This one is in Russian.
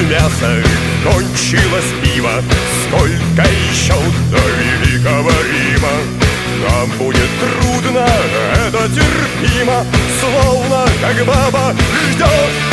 мясо, кончилось пиво. Сколько еще до великого Рима? Нам будет трудно, это терпимо, словно как баба ждет